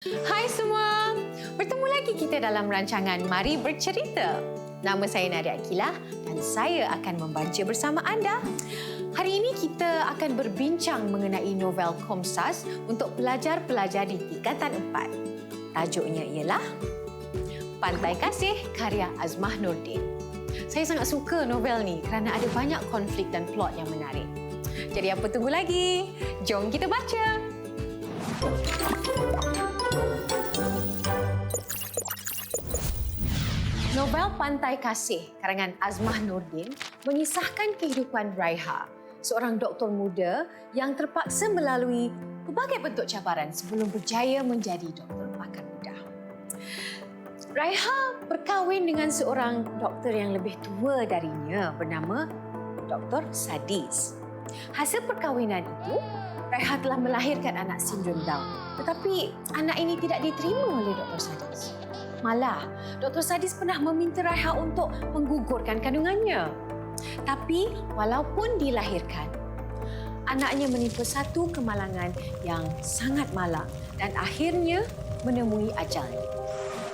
Hai semua, bertemu lagi kita dalam rancangan Mari Bercerita. Nama saya Nadia Akilah dan saya akan membaca bersama anda. Hari ini kita akan berbincang mengenai novel Komsas untuk pelajar-pelajar di tingkatan 4. Tajuknya ialah Pantai Kasih karya Azmah Nordin. Saya sangat suka novel ni kerana ada banyak konflik dan plot yang menarik. Jadi apa tunggu lagi? Jom kita baca. Novel Pantai Kasih karangan Azmah Nordin mengisahkan kehidupan Raiha, seorang doktor muda yang terpaksa melalui pelbagai bentuk cabaran sebelum berjaya menjadi doktor pakar mudah. Raiha berkahwin dengan seorang doktor yang lebih tua darinya bernama Dr. Sadis. Hasil perkahwinan itu, Raiha telah melahirkan anak sindrom Down. Tetapi anak ini tidak diterima oleh Dr. Sadis. Malah, Dr. Sadis pernah meminta Raiha untuk menggugurkan kandungannya. Tapi walaupun dilahirkan, anaknya menimpa satu kemalangan yang sangat malang dan akhirnya menemui ajalnya.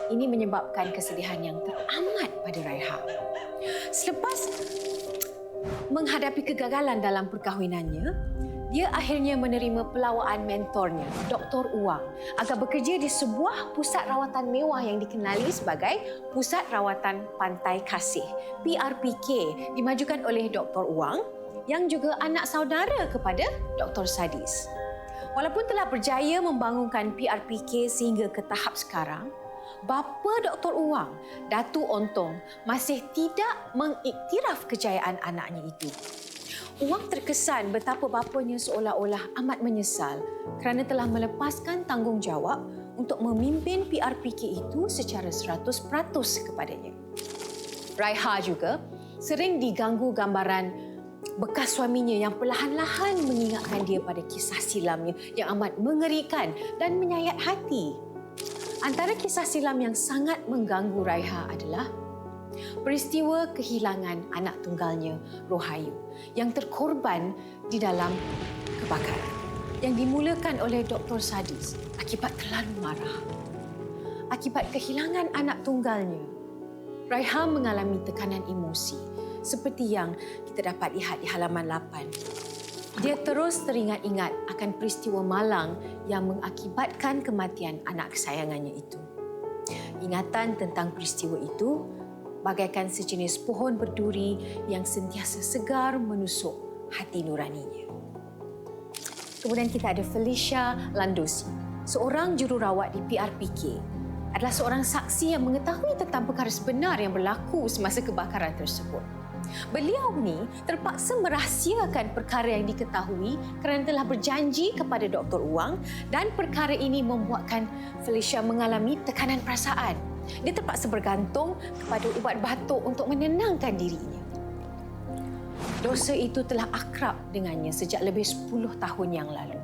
Ini menyebabkan kesedihan yang teramat pada Raiha. Selepas menghadapi kegagalan dalam perkahwinannya, dia akhirnya menerima pelawaan mentornya, Dr. Uwang, agar bekerja di sebuah pusat rawatan mewah yang dikenali sebagai Pusat Rawatan Pantai Kasih, PRPK, dimajukan oleh Dr. Uwang yang juga anak saudara kepada Dr. Sadis. Walaupun telah berjaya membangunkan PRPK sehingga ke tahap sekarang, bapa Dr. Uwang, Datuk Ontong, masih tidak mengiktiraf kejayaan anaknya itu. Uwang terkesan betapa bapanya seolah-olah amat menyesal kerana telah melepaskan tanggungjawab untuk memimpin PRPK itu secara 100% kepadanya. Raiha juga sering diganggu gambaran bekas suaminya yang perlahan-lahan mengingatkan dia pada kisah silamnya yang amat mengerikan dan menyayat hati. Antara kisah silam yang sangat mengganggu Raiha adalah peristiwa kehilangan anak tunggalnya, Rohayu, yang terkorban di dalam kebakaran yang dimulakan oleh Dr. Sadis akibat terlalu marah. Akibat kehilangan anak tunggalnya, Raiha mengalami tekanan emosi seperti yang kita dapat lihat di halaman 8. Dia terus teringat-ingat akan peristiwa malang yang mengakibatkan kematian anak kesayangannya itu. Ingatan tentang peristiwa itu bagaikan sejenis pohon berduri yang sentiasa segar menusuk hati nuraninya. Kemudian kita ada Felicia Landosi, seorang jururawat di PRPK. Adalah seorang saksi yang mengetahui tentang perkara sebenar yang berlaku semasa kebakaran tersebut. Beliau ni terpaksa merahsiakan perkara yang diketahui kerana telah berjanji kepada Dr. Uwang dan perkara ini membuatkan Felicia mengalami tekanan perasaan. Dia terpaksa bergantung kepada ubat batuk untuk menenangkan dirinya. Dosa itu telah akrab dengannya sejak lebih 10 tahun yang lalu.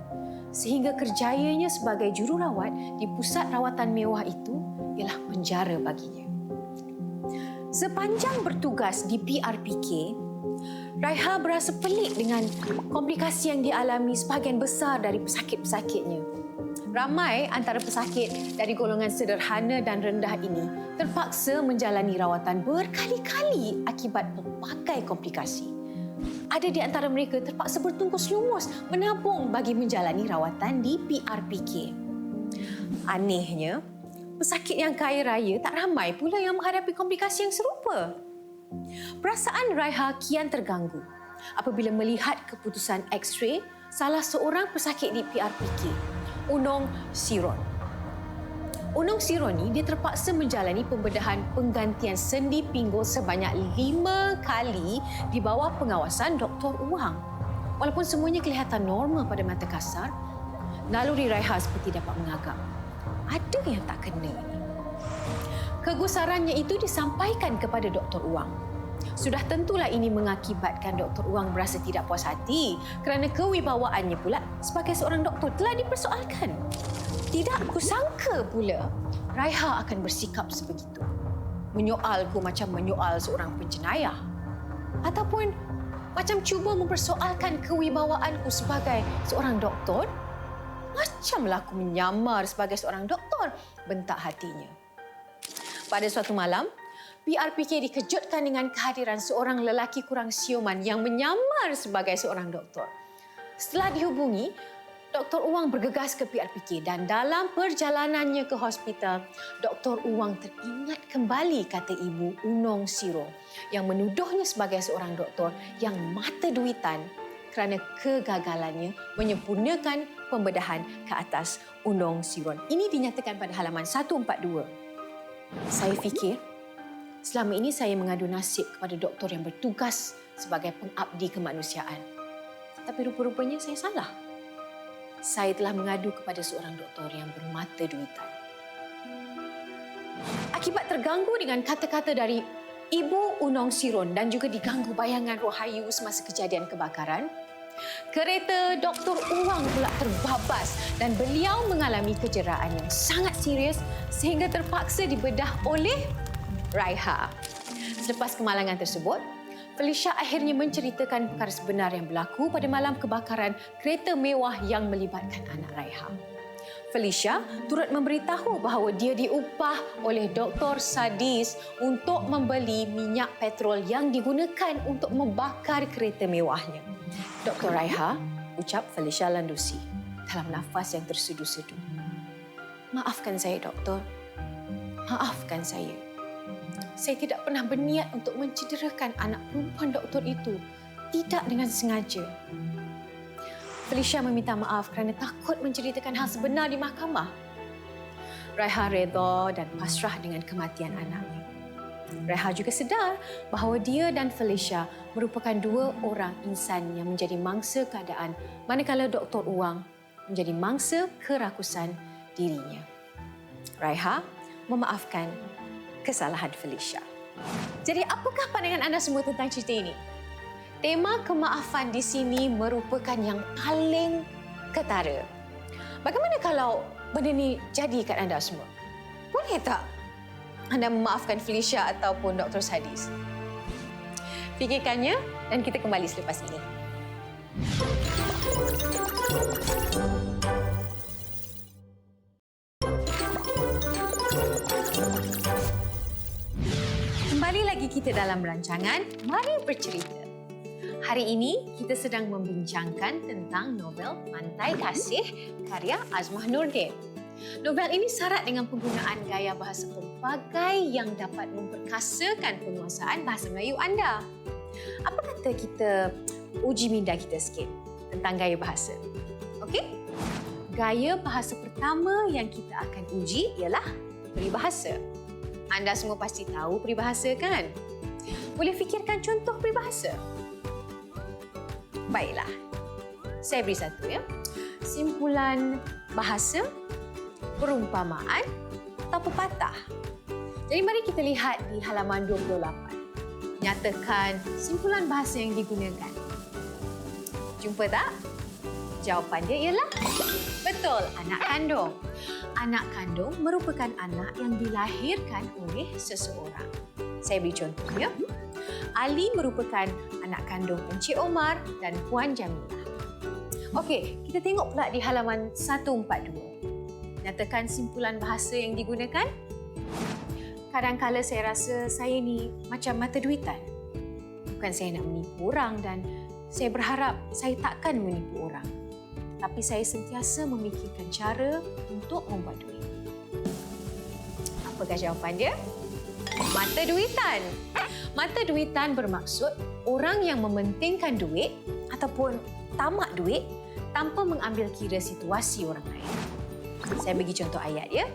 Sehingga kerjayanya sebagai jururawat di pusat rawatan mewah itu ialah penjara baginya. Sepanjang bertugas di PRPK, Raiha berasa pelik dengan komplikasi yang dialami sebahagian besar dari pesakit-pesakitnya. Ramai antara pesakit dari golongan sederhana dan rendah ini terpaksa menjalani rawatan berkali-kali akibat pelbagai komplikasi. Ada di antara mereka terpaksa bertungkus lumus menabung bagi menjalani rawatan di PRPK. Anehnya, pesakit yang kaya raya tak ramai pula yang menghadapi komplikasi yang serupa. Perasaan Raiha kian terganggu apabila melihat keputusan X-ray salah seorang pesakit di PRPK, Unong Siron. Unong Siron ni dia terpaksa menjalani pembedahan penggantian sendi pinggul sebanyak 5 kali di bawah pengawasan Dr. Uwang. Walaupun semuanya kelihatan normal pada mata kasar, naluri Raiha seperti dapat mengagap. Ada yang tak kena ini. Kegusarannya itu disampaikan kepada Dr. Uwang. Sudah tentulah ini mengakibatkan Dr. Uwang berasa tidak puas hati kerana kewibawaannya pula sebagai seorang doktor telah dipersoalkan. Tidak kusangka pula Raiha akan bersikap sebegitu. Menyoalku macam menyoal seorang penjenayah. Ataupun macam cuba mempersoalkan kewibawaanku sebagai seorang doktor. macamlah aku menyamar sebagai seorang doktor, bentak hatinya. Pada suatu malam, PRPK dikejutkan dengan kehadiran seorang lelaki kurang siuman yang menyamar sebagai seorang doktor. Setelah dihubungi, Dr. Uwang bergegas ke PRPK dan dalam perjalanannya ke hospital, Dr. Uwang teringat kembali kata ibu Unong Siro yang menuduhnya sebagai seorang doktor yang mata duitan kerana kegagalannya menyempurnakan pembedahan ke atas Unong Siron. Ini dinyatakan pada halaman 142. Saya fikir, selama ini saya mengadu nasib kepada doktor yang bertugas sebagai pengabdi kemanusiaan. Tapi rupa-rupanya saya salah. Saya telah mengadu kepada seorang doktor yang bermata duitan. Akibat terganggu dengan kata-kata dari Ibu Unong Siron dan juga diganggu bayangan rohayu semasa kejadian kebakaran, kereta Dr. Uwang pula terbabas dan beliau mengalami kejeraan yang sangat serius sehingga terpaksa dibedah oleh Raiha. Selepas kemalangan tersebut, Felicia akhirnya menceritakan perkara sebenar yang berlaku pada malam kebakaran kereta mewah yang melibatkan anak Raiha. Felicia turut memberitahu bahawa dia diupah oleh Dr. Sadis untuk membeli minyak petrol yang digunakan untuk membakar kereta mewahnya. Dr. Raiha, ucap Felicia Landusi dalam nafas yang tersedu-sedu. Maafkan saya, Doktor. Maafkan saya. Saya tidak pernah berniat untuk mencederakan anak perempuan doktor itu. Tidak dengan sengaja. Felicia meminta maaf kerana takut menceritakan hal sebenar di mahkamah. Raiha redha dan pasrah dengan kematian anaknya. Raiha juga sedar bahawa dia dan Felicia merupakan dua orang insan yang menjadi mangsa keadaan manakala Dr. Uwang menjadi mangsa kerakusan dirinya. Raiha memaafkan kesalahan Felicia. Jadi apakah pandangan anda semua tentang cerita ini? Tema kemaafan di sini merupakan yang paling ketara. Bagaimana kalau benda ini jadi kat anda semua? Boleh tak anda memaafkan Felicia ataupun Dr. Sadis? Fikirkannya dan kita kembali selepas ini. Kembali lagi kita dalam rancangan Mari Bercerita. Hari ini kita sedang membincangkan tentang novel Pantai Kasih karya Azmah Nordin. Novel ini syarat dengan penggunaan gaya bahasa pelbagai yang dapat memperkasakan penguasaan bahasa Melayu anda. Apa kata kita uji minda kita sikit tentang gaya bahasa? Okey? Gaya bahasa pertama yang kita akan uji ialah peribahasa. Anda semua pasti tahu peribahasa kan? Boleh fikirkan contoh peribahasa? Baiklah. Saya beri satu ya. Simpulan bahasa, perumpamaan atau pepatah. Jadi mari kita lihat di halaman 28. Nyatakan simpulan bahasa yang digunakan. Jumpa tak? Jawapan dia ialah betul, anak kandung. Anak kandung merupakan anak yang dilahirkan oleh seseorang. Saya beri contohnya. Ali merupakan anak kandung Encik Omar dan Puan Jamilah. Okey, kita tengok pula di halaman 142. Nyatakan simpulan bahasa yang digunakan. Kadang-kala saya rasa saya ni macam mata duitan. Bukan saya nak menipu orang dan saya berharap saya takkan menipu orang. Tapi saya sentiasa memikirkan cara untuk membuat duit. Apakah jawapan dia? Mata duitan. Mata duitan bermaksud orang yang mementingkan duit ataupun tamak duit tanpa mengambil kira situasi orang lain. Saya bagi contoh ayat ya.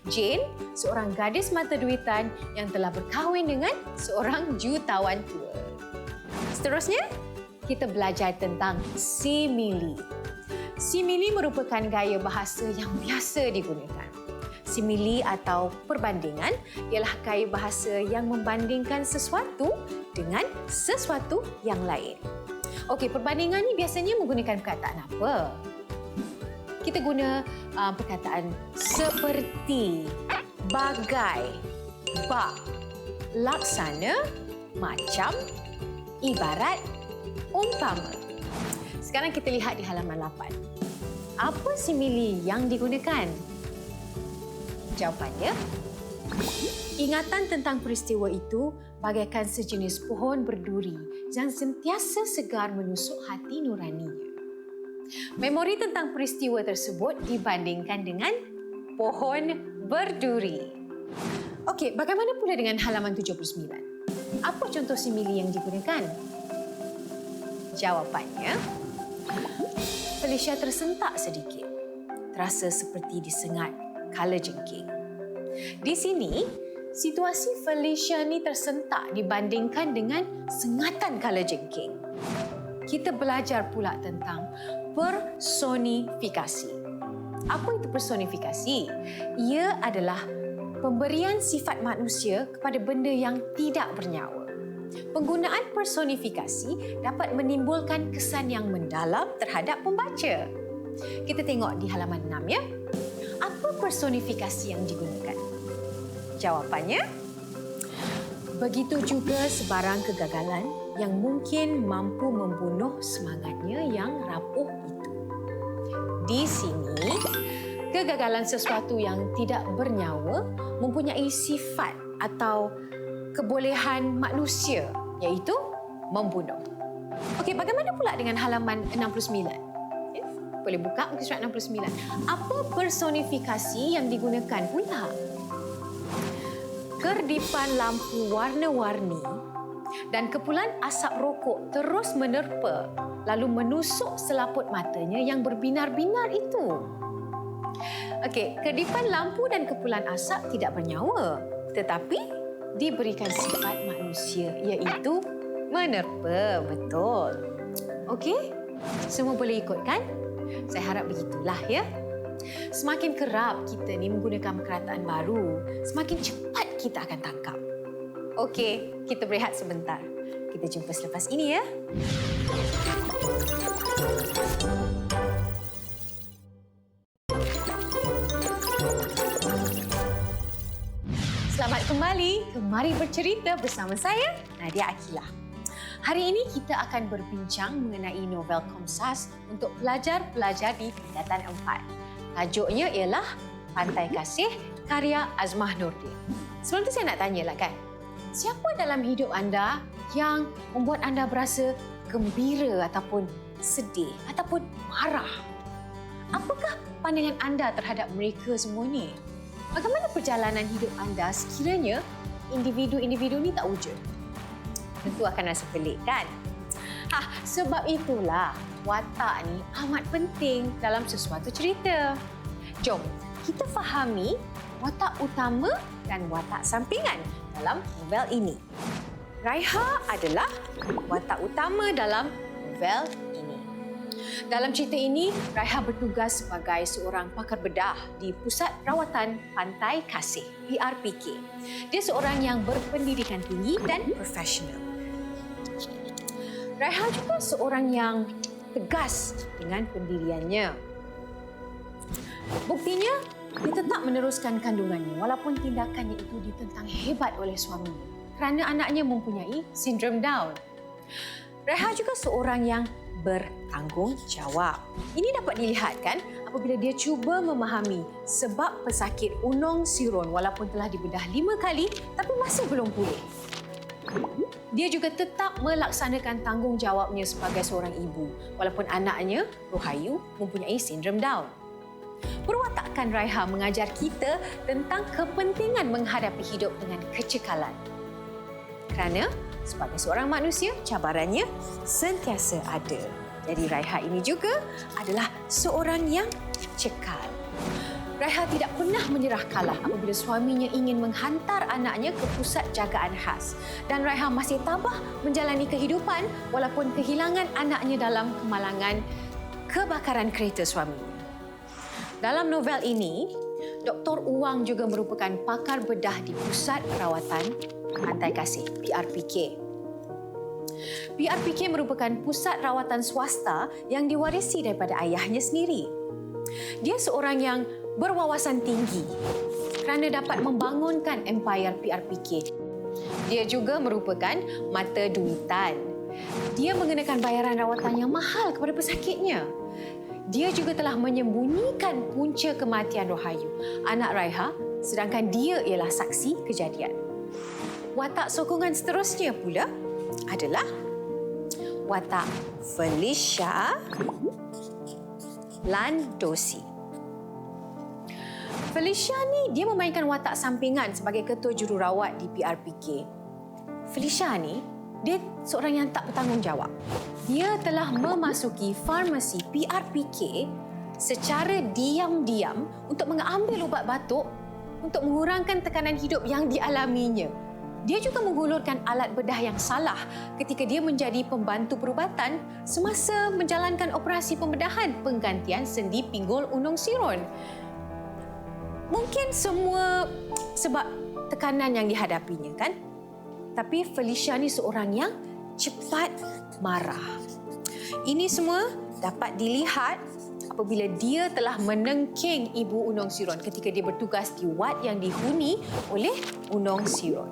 Jane, seorang gadis mata duitan yang telah berkahwin dengan seorang jutawan tua. Seterusnya, kita belajar tentang simili. Simili merupakan gaya bahasa yang biasa digunakan. Simili atau perbandingan ialah gaya bahasa yang membandingkan sesuatu dengan sesuatu yang lain. Okey, perbandingan ni biasanya menggunakan perkataan apa? Kita guna perkataan seperti, bagai, bak, laksana, macam, ibarat, umpama. Sekarang kita lihat di halaman 8. Apa simili yang digunakan? Jawapannya, ingatan tentang peristiwa itu bagaikan sejenis pohon berduri yang sentiasa segar menusuk hati nuraninya. Memori tentang peristiwa tersebut dibandingkan dengan pohon berduri. Okey, bagaimana pula dengan halaman 79? Apa contoh simili yang digunakan? Jawapannya, Felicia tersentak sedikit. Terasa seperti disengat kalajengking. Di sini, situasi Felicia ni tersentak dibandingkan dengan sengatan kalajengking. Kita belajar pula tentang personifikasi. Apa itu personifikasi? Ia adalah pemberian sifat manusia kepada benda yang tidak bernyawa. Penggunaan personifikasi dapat menimbulkan kesan yang mendalam terhadap pembaca. Kita tengok di halaman 6 ya. Apa personifikasi yang digunakan? Jawapannya, begitu juga sebarang kegagalan yang mungkin mampu membunuh semangatnya yang rapuh itu. Di sini, kegagalan sesuatu yang tidak bernyawa mempunyai sifat atau kebolehan manusia, iaitu membunuh. Okey, bagaimana pula dengan halaman 69? Boleh buka muka surat 69. Apa personifikasi yang digunakan pula? Kerdipan lampu warna-warni dan kepulan asap rokok terus menerpa lalu menusuk selaput matanya yang berbinar-binar itu. Okey, kedipan lampu dan kepulan asap tidak bernyawa tetapi diberikan sifat manusia iaitu menerpa. Betul. Okey? Semua boleh ikut kan? Saya harap begitulah ya. Semakin kerap kita ni menggunakan perkataan baru, semakin cepat kita akan tangkap. Okey, kita berehat sebentar. Kita jumpa selepas ini ya. Selamat kembali ke Mari Bercerita bersama saya, Nadia Akilah. Hari ini kita akan berbincang mengenai novel Komsas untuk pelajar-pelajar di tingkatan 4. Tajuknya ialah Pantai Kasih karya Azmah Nordin. Sebelum tu saya nak tanyalah kan, siapa dalam hidup anda yang membuat anda berasa gembira ataupun sedih ataupun marah? Apakah pandangan anda terhadap mereka semua ni? Bagaimana perjalanan hidup anda sekiranya individu-individu ni tak wujud? Tentu akan rasa pelik kan? Sebab itulah watak ni amat penting dalam sesuatu cerita. Jom kita fahami watak utama dan watak sampingan dalam novel ini. Raiha adalah watak utama dalam novel ini. Dalam cerita ini, Raiha bertugas sebagai seorang pakar bedah di Pusat Rawatan Pantai Kasih, PRPK. Dia seorang yang berpendidikan tinggi dan profesional. Raiha juga seorang yang tegas dengan pendiriannya. Buktinya, dia tetap meneruskan kandungannya walaupun tindakannya itu ditentang hebat oleh suaminya kerana anaknya mempunyai sindrom Down. Raiha juga seorang yang bertanggungjawab. Ini dapat dilihatkan apabila dia cuba memahami sebab pesakit Unong Siron walaupun telah dibedah 5 kali tapi masih belum pulih. Dia juga tetap melaksanakan tanggungjawabnya sebagai seorang ibu walaupun anaknya, Rohayu, mempunyai sindrom Down. Perwatakan Raiha mengajar kita tentang kepentingan menghadapi hidup dengan kecekalan. Kerana sebagai seorang manusia, cabarannya sentiasa ada. Jadi Raiha ini juga adalah seorang yang cekal. Raiha tidak pernah menyerah kalah apabila suaminya ingin menghantar anaknya ke pusat jagaan khas. Dan Raiha masih tabah menjalani kehidupan walaupun kehilangan anaknya dalam kemalangan kebakaran kereta suaminya. Dalam novel ini, Dr. Uwang juga merupakan pakar bedah di Pusat Perawatan Pantai Kasih, PRPK. PRPK merupakan pusat rawatan swasta yang diwarisi daripada ayahnya sendiri. Dia seorang yang berwawasan tinggi kerana dapat membangunkan empayar PRPK. Dia juga merupakan mata duitan. Dia mengenakan bayaran rawatan yang mahal kepada pesakitnya. dia juga telah menyembunyikan punca kematian Rohayu, anak Raiha, sedangkan dia ialah saksi kejadian. Watak sokongan seterusnya pula adalah watak Felicia Landosi. Felicia ni dia memainkan watak sampingan sebagai ketua jururawat di PRPK. Felicia ni dia seorang yang tak bertanggungjawab. Dia telah memasuki farmasi PRPK secara diam-diam untuk mengambil ubat batuk untuk mengurangkan tekanan hidup yang dialaminya. Dia juga menghulurkan alat bedah yang salah ketika dia menjadi pembantu perubatan semasa menjalankan operasi pembedahan penggantian sendi pinggul Unong Siron. Mungkin semua sebab tekanan yang dihadapinya, kan? Tapi Felicia ni seorang yang cepat marah. Ini semua dapat dilihat apabila dia telah menengking Ibu Unong Siron ketika dia bertugas di wad yang dihuni oleh Unong Siron.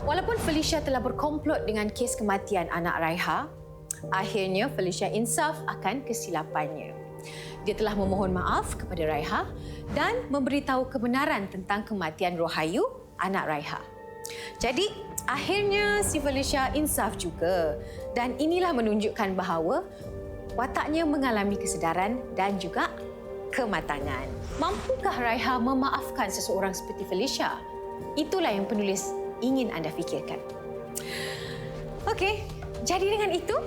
Walaupun Felicia telah berkomplot dengan kes kematian anak Raiha, akhirnya Felicia insaf akan kesilapannya. Dia telah memohon maaf kepada Raiha dan memberitahu kebenaran tentang kematian Rohayu, anak Raiha. Jadi, akhirnya si Felicia insaf juga. Dan inilah menunjukkan bahawa wataknya mengalami kesedaran dan juga kematangan. Mampukah Raiha memaafkan seseorang seperti Felicia? Itulah yang penulis ingin anda fikirkan. Okey, jadi dengan itu,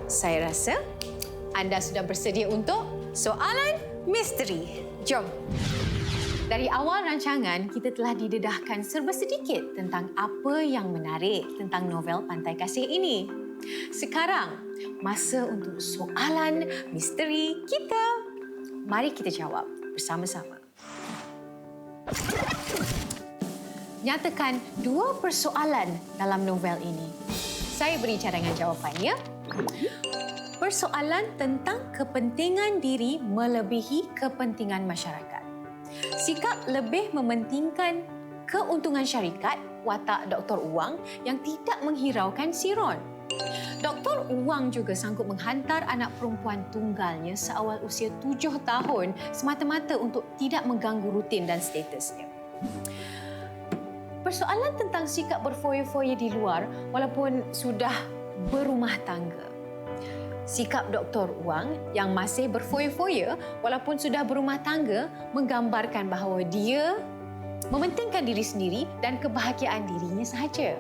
saya rasa anda sudah bersedia untuk soalan misteri. Jom. Dari awal rancangan, kita telah didedahkan serba sedikit tentang apa yang menarik tentang novel Pantai Kasih ini. Sekarang, masa untuk soalan misteri kita. Mari kita jawab bersama-sama. Nyatakan 2 persoalan dalam novel ini. Saya beri cadangan jawapannya. Persoalan tentang kepentingan diri melebihi kepentingan masyarakat. Sikap lebih mementingkan keuntungan syarikat watak Dr. Uwang yang tidak menghiraukan Siron. Dr. Uwang juga sanggup menghantar anak perempuan tunggalnya seawal usia 7 tahun semata-mata untuk tidak mengganggu rutin dan statusnya. Persoalan tentang sikap berfoya-foya di luar walaupun sudah berumah tangga. Sikap Dr. Uwang yang masih berfoya-foya walaupun sudah berumah tangga menggambarkan bahawa dia mementingkan diri sendiri dan kebahagiaan dirinya sahaja.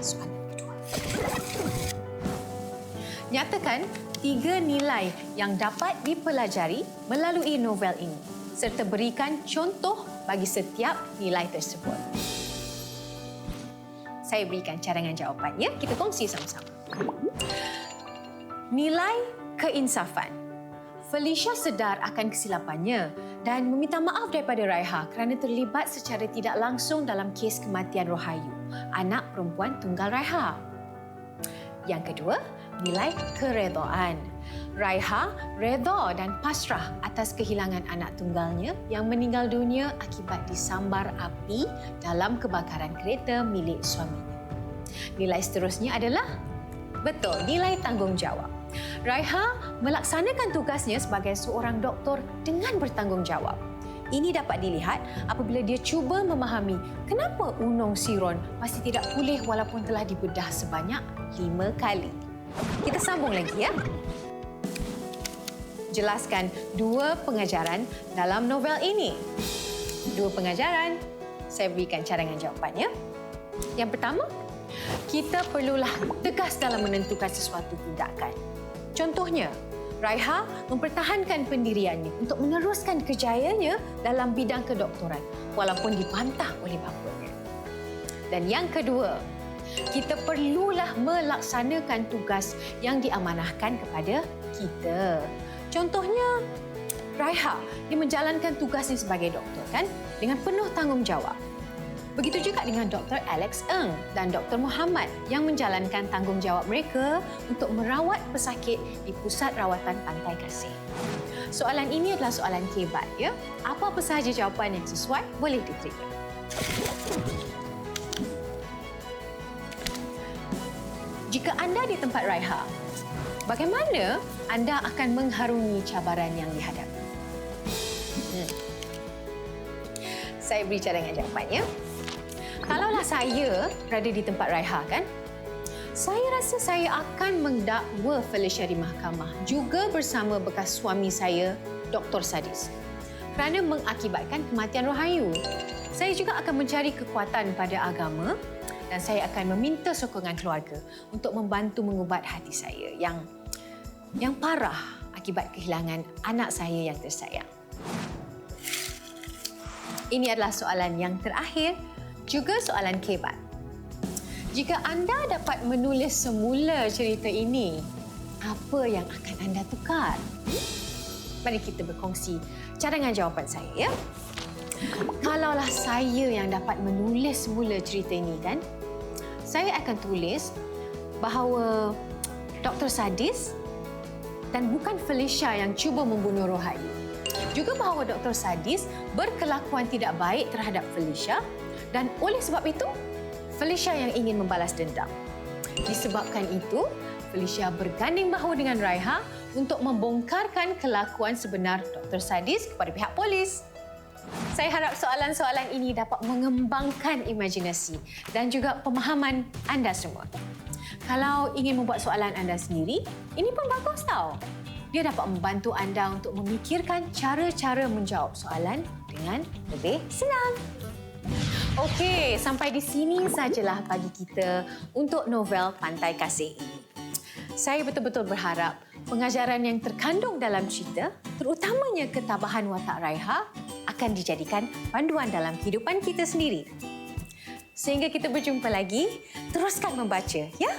Soalan kedua. Nyatakan 3 nilai yang dapat dipelajari melalui novel ini serta berikan contoh bagi setiap nilai tersebut. Saya berikan cadangan jawapannya, kita kongsi sama-sama. Nilai keinsafan. Felicia sedar akan kesilapannya dan meminta maaf daripada Raiha kerana terlibat secara tidak langsung dalam kes kematian Rohayu, anak perempuan tunggal Raiha. Yang kedua, nilai keredaan. Raiha reda dan pasrah atas kehilangan anak tunggalnya yang meninggal dunia akibat disambar api dalam kebakaran kereta milik suaminya. Nilai seterusnya adalah betul, nilai tanggungjawab. Raiha melaksanakan tugasnya sebagai seorang doktor dengan bertanggungjawab. Ini dapat dilihat apabila dia cuba memahami kenapa Unong Siron masih tidak pulih walaupun telah dibedah sebanyak 5 kali. Kita sambung lagi, ya. Jelaskan 2 pengajaran dalam novel ini. 2 pengajaran. Saya berikan cadangan jawapannya. Yang pertama, kita perlulah tegas dalam menentukan sesuatu tindakan. Contohnya, Raiha mempertahankan pendiriannya untuk meneruskan kejayaannya dalam bidang kedoktoran walaupun dibantah oleh bapanya. Dan yang kedua, kita perlulah melaksanakan tugas yang diamanahkan kepada kita. Contohnya, Raiha dia menjalankan tugasnya sebagai doktor, kan, dengan penuh tanggungjawab. Begitu juga dengan Dr. Alex Ng dan Dr. Muhammad yang menjalankan tanggungjawab mereka untuk merawat pesakit di Pusat Rawatan Pantai Kasih. Soalan ini adalah soalan hebat, ya. Apa-apa sahaja jawapan yang sesuai boleh diterima. jika anda di tempat Raiha, bagaimana anda akan mengharungi cabaran yang dihadapi? Saya beri cadangan jawapannya. Kalaulah saya berada di tempat Raiha, kan? Saya rasa saya akan mendakwa Felicia di mahkamah juga bersama bekas suami saya, Dr. Sadis, kerana mengakibatkan kematian Rahayu. Saya juga akan mencari kekuatan pada agama dan saya akan meminta sokongan keluarga untuk membantu mengubat hati saya yang parah akibat kehilangan anak saya yang tersayang. Ini adalah soalan yang terakhir, juga soalan kebat. Jika anda dapat menulis semula cerita ini, apa yang akan anda tukar? Mari kita berkongsi cadangan jawapan saya, ya. Kalaulah saya yang dapat menulis semula cerita ini, kan, saya akan tulis bahawa Dr. Sadis dan bukan Felicia yang cuba membunuh Rahayu. Juga bahawa Dr. Sadis berkelakuan tidak baik terhadap Felicia dan oleh sebab itu, Felicia yang ingin membalas dendam. Disebabkan itu, Felicia berganding bahu dengan Raiha untuk membongkarkan kelakuan sebenar Dr. Sadis kepada pihak polis. Saya harap soalan-soalan ini dapat mengembangkan imajinasi dan juga pemahaman anda semua. Kalau ingin membuat soalan anda sendiri, ini pun bagus tau. Dia dapat membantu anda untuk memikirkan cara-cara menjawab soalan dengan lebih senang. Okey, sampai di sini sajalah pagi kita untuk novel Pantai Kasih ini. Saya betul-betul berharap pengajaran yang terkandung dalam cerita, terutamanya ketabahan watak Raiha, akan dijadikan panduan dalam kehidupan kita sendiri. Sehingga kita berjumpa lagi, teruskan membaca, ya?